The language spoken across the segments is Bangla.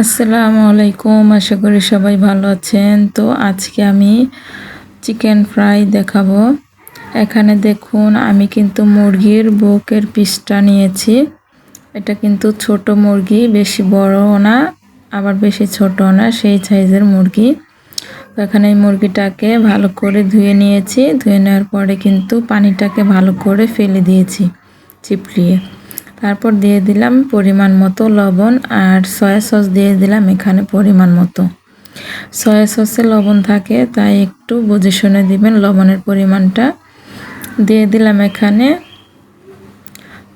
আসসালামু আলাইকুম, আশা করি সবাই ভালো আছেন। তো আজকে আমি চিকেন ফ্রাই দেখাবো। এখানে দেখুন আমি কিন্তু মুরগির বুকের পিসটা নিয়েছি। এটা কিন্তু ছোট মুরগি, বেশি বড়ও না আবার বেশি ছোটও না, সেই সাইজের মুরগি। তো এখানে এই মুরগিটাকে ভালো করে ধুয়ে নিয়েছি। ধুয়ে নেওয়ার পরে কিন্তু পানিটাকে ভালো করে ফেলে দিয়েছি চিপড়িয়ে। তারপর দিয়ে দিলাম পরিমাণ মতো লবণ আর সয়া সস দিয়ে দিলাম এখানে পরিমাণ মতো। সয়া সসে লবণ থাকে, তাই একটু বুঝে শুনে দিবেন লবণের পরিমাণটা। দিয়ে দিলাম এখানে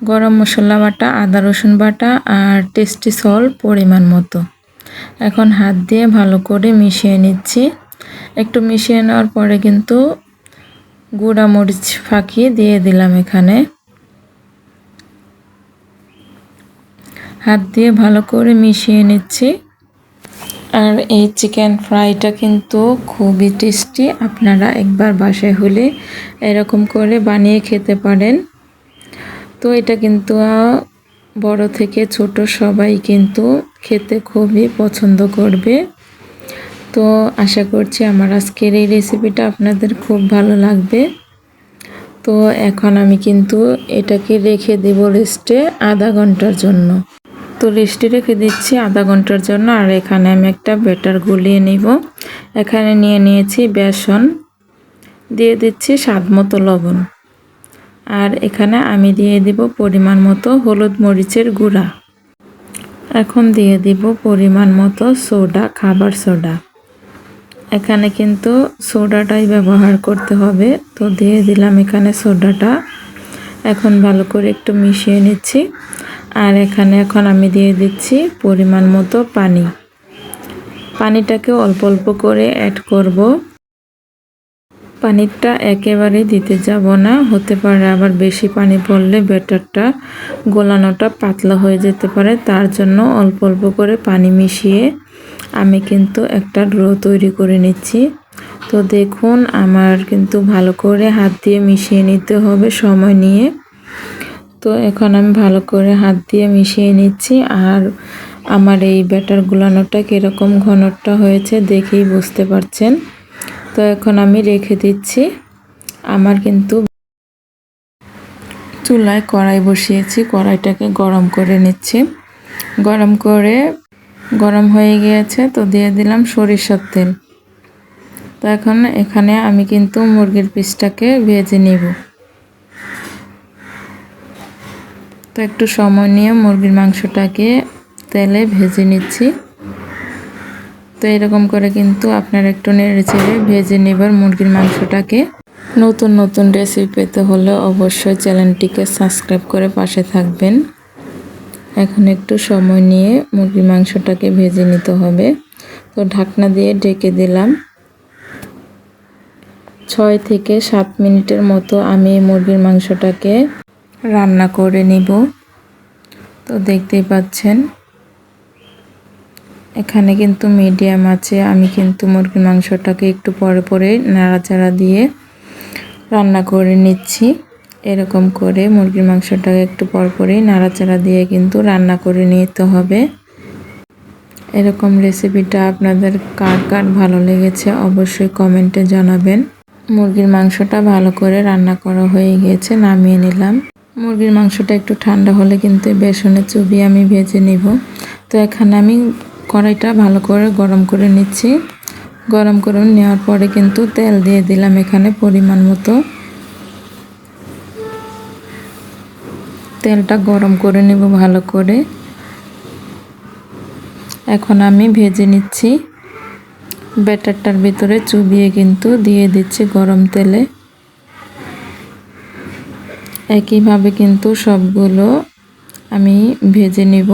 গরম মশলা বাটা, আদা রসুন বাটা আর টেস্টি সল্ট পরিমাণ মতো। এখন হাত দিয়ে ভালো করে মিশিয়ে নিচ্ছি। একটু মিশিয়ে নেওয়ার পরে কিন্তু গুঁড়া মরিচ ফাঁকি দিয়ে দিলাম এখানে। হাত দিয়ে ভালো করে মিশিয়ে নিচ্ছি। আর এই চিকেন ফ্রাইটা কিন্তু খুবই টেস্টি। আপনারা একবার বাসায় হলে এরকম করে বানিয়ে খেতে পারেন। তো এটা কিন্তু বড় থেকে ছোট সবাই কিন্তু খেতে খুবই পছন্দ করবে। তো আশা করছি আমার আজকের এই রেসিপিটা আপনাদের খুব ভালো লাগবে। তো এখন আমি কিন্তু এটাকে রেখে দেব রেস্টে আধা ঘন্টার জন্য। তো রেস্টে রেখে দিচ্ছি আধা ঘন্টার জন্য। আর এখানে আমি একটা ব্যাটার গুলিয়ে নিব। এখানে নিয়ে নিয়েছি বেসন, দিয়ে দিচ্ছি স্বাদ মতো লবণ, আর এখানে আমি দিয়ে দিব পরিমাণ মতো হলুদ মরিচের গুঁড়া। এখন দিয়ে দিব পরিমাণ মতো সোডা, খাবার সোডা। এখানে কিন্তু সোডাটাই ব্যবহার করতে হবে। তো দিয়ে দিলাম এখানে সোডাটা। এখন ভালো করে একটু মিশিয়ে নিচ্ছি। আর এখন আমি দিয়ে দিচ্ছি পরিমাণ মতো পানি। পানিটাকে অল্প অল্প করে অ্যাড করব। পানিটা একেবারে দিতে যাব না, হতে পারে আবার বেশি পানি পড়লে ব্যাটারটা গোলানোটা পাতলা হয়ে যেতে পারে। তার জন্য অল্প অল্প করে পানি মিশিয়ে আমি কিন্তু একটা ডো তৈরি করে নিচ্ছি। তো দেখুন আমার কিন্তু ভালো করে হাত দিয়ে মিশিয়ে নিতে হবে সময় নিয়ে। তো এখন আমি ভালো করে হাত দিয়ে মিশিয়ে নিচ্ছি। আর আমার এই ব্যাটার গুলানোটা কীরকম ঘনত্ব হয়েছে দেখেই বুঝতে পারছেন। তো এখন আমি রেখে দিচ্ছি। আমার কিন্তু চুলায় কড়াই বসিয়েছি, কড়াইটাকে গরম করে নিচ্ছি। গরম হয়ে গিয়েছে, তো দিয়ে দিলাম সরিষার তেল। তো এখন এখানে আমি কিন্তু মুরগির পিসটাকে ভেজে নিব। তো একটু সময় নিয়ে মুরগির মাংসটাকে তেলে ভেজে নিচ্ছি। তো এরকম করে কিন্তু আপনারা একটু নেড়েচেড়ে ভেজে নেবার মুরগির মাংসটাকে। নতুন নতুন রেসিপি পেতে হলে অবশ্যই চ্যানেলটিকে সাবস্ক্রাইব করে পাশে থাকবেন। এখন একটু সময় নিয়ে মুরগির মাংসটাকে ভেজে নিতে হবে। তো ঢাকনা দিয়ে ঢেকে দিলাম। 6 থেকে 7 মিনিটের মতো আমি মুরগির মাংসটাকে রান্না করে নিব। তো দেখতেই পাচ্ছেন এখানে কিন্তু মিডিয়াম আছে। আমি কিন্তু মুরগির মাংসটাকে একটু পরে পরে নাড়াচাড়া দিয়ে রান্না করে নিচ্ছি। এরকম করে মুরগির মাংসটাকে একটু পরপরই নাড়াচাড়া দিয়ে কিন্তু রান্না করে নিতে হবে। এরকম রেসিপিটা আপনাদের কার কার ভালো লেগেছে অবশ্যই কমেন্টে জানাবেন। মুরগির মাংসটা ভালো করে রান্না করা হয়ে গিয়েছে, নামিয়ে নিলাম। মুরগির মাংসটা একটু ঠান্ডা হলে কিন্তু বেসনে চুবিয়ে আমি ভেজে নিব। তো এখানে আমি কড়াইটা ভালো করে গরম করে নিচ্ছি। গরম করে নেওয়ার পরে কিন্তু তেল দিয়ে দিলাম এখানে পরিমাণ মতো। তেলটা গরম করে নেব ভালো করে। এখন আমি ভেজে নিচ্ছি। ব্যাটারটার ভিতরে চুবিয়ে কিন্তু দিয়ে দিচ্ছি গরম তেলে। একইভাবে কিন্তু সবগুলো আমি ভেজে নিব।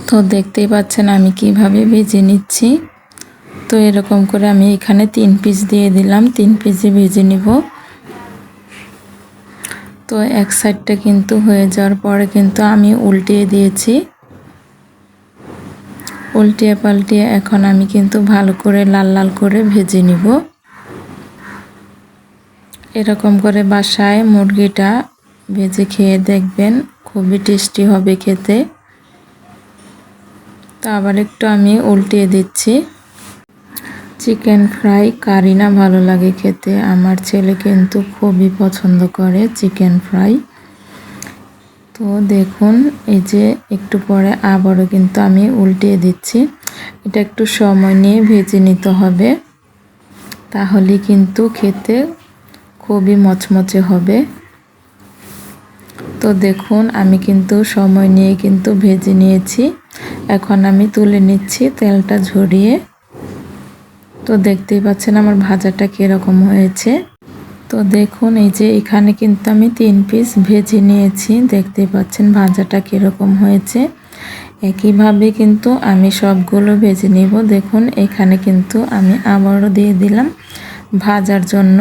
তো দেখতেই পাচ্ছেন আমি কিভাবে ভেজে নিচ্ছি। তো এরকম করে আমি এখানে 3 পিস দিয়ে দিলাম, 3 পিসই ভেজে নিব। তো এক সাইডটা কিন্তু হয়ে যাওয়ার পরে কিন্তু আমি উল্টিয়ে দিয়েছি। উল্টিয়ে পাল্টিয়ে এখন আমি কিন্তু ভালো করে লাল লাল করে ভেজে নিব। এরকম করে বাসায় মুরগিটা ভেজে খেয়ে দেখবেন, খুবই টেস্টি হবে খেতে। তো আবার একটু আমি উল্টিয়ে দিচ্ছি। চিকেন ফ্রাই কারি না ভালো লাগে খেতে, আমার ছেলে কিন্তু খুবই পছন্দ করে চিকেন ফ্রাই। তো দেখুন এই যে একটু পরে আবারও কিন্তু আমি উল্টিয়ে দিচ্ছি। এটা একটু সময় নিয়ে ভেজে নিতে হবে, তাহলে কিন্তু খেতে খুবই মচমচে হবে। তো দেখুন আমি কিন্তু সময় নিয়ে কিন্তু ভেজে নিয়েছি। এখন আমি তুলে নিচ্ছি তেলটা ঝরিয়ে। তো দেখতেই পাচ্ছেন আমার ভাজাটা কীরকম হয়েছে। তো দেখুন এই যে এখানে কিন্তু আমি 3 পিস ভেজে নিয়েছি, দেখতেই পাচ্ছেন ভাজাটা কীরকম হয়েছে। একইভাবে কিন্তু আমি সবগুলো ভেজে নিব। দেখুন এখানে কিন্তু আমি আবারও দিয়ে দিলাম ভাজার জন্য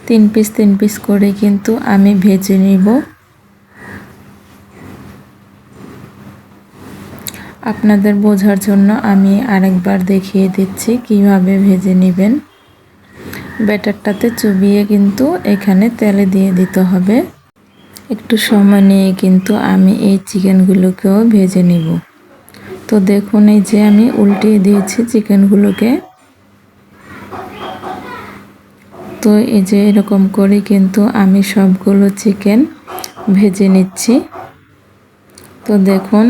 3 পিস করে কিন্তু আমি ভেজে নিব। আপনাদের বোঝার জন্য আমি আরেকবার দেখিয়ে দিচ্ছি কিভাবে ভেজে নেবেন। ব্যাটারটাতে চুবিয়ে কিন্তু এখানে তেলে দিয়ে দিতে হবে। একটু সময় নিয়ে কিন্তু আমি এই চিকেনগুলোকেও ভেজে নিব। তো দেখুন এই যে আমি উল্টিয়ে দিয়েছি চিকেনগুলোকে। তো এই যে এরকম করে কিন্তু আমি সবগুলো চিকেন ভেজে নিচ্ছি। তো দেখুন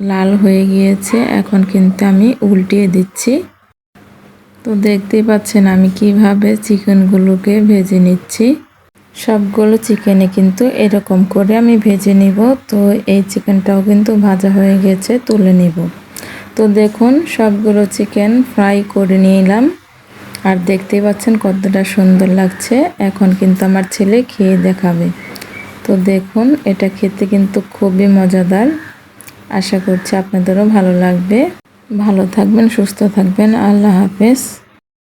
লাল হয়ে গিয়েছে, এখন কিন্তু আমি উল্টিয়ে দিচ্ছি। তো দেখতেই পাচ্ছেন আমি কিভাবে চিকেনগুলোকে ভেজে নিচ্ছি। সবগুলো চিকেনে কিন্তু এরকম করে আমি ভেজে নিব। তো এই চিকেনটাও কিন্তু ভাজা হয়ে গেছে, তুলে নিব। তো দেখুন সবগুলো চিকেন ফ্রাই করে নিলাম, আর দেখতেই পাচ্ছেন কতটা সুন্দর লাগছে। এখন কিন্তু আমার ছেলে খেয়ে দেখাবে। তো দেখুন এটা খেতে কিন্তু খুবই মজাদার। আশা করছি আপনাদেরও ভালো লাগবে। ভালো থাকবেন, সুস্থ থাকবেন। আল্লাহ হাফেজ।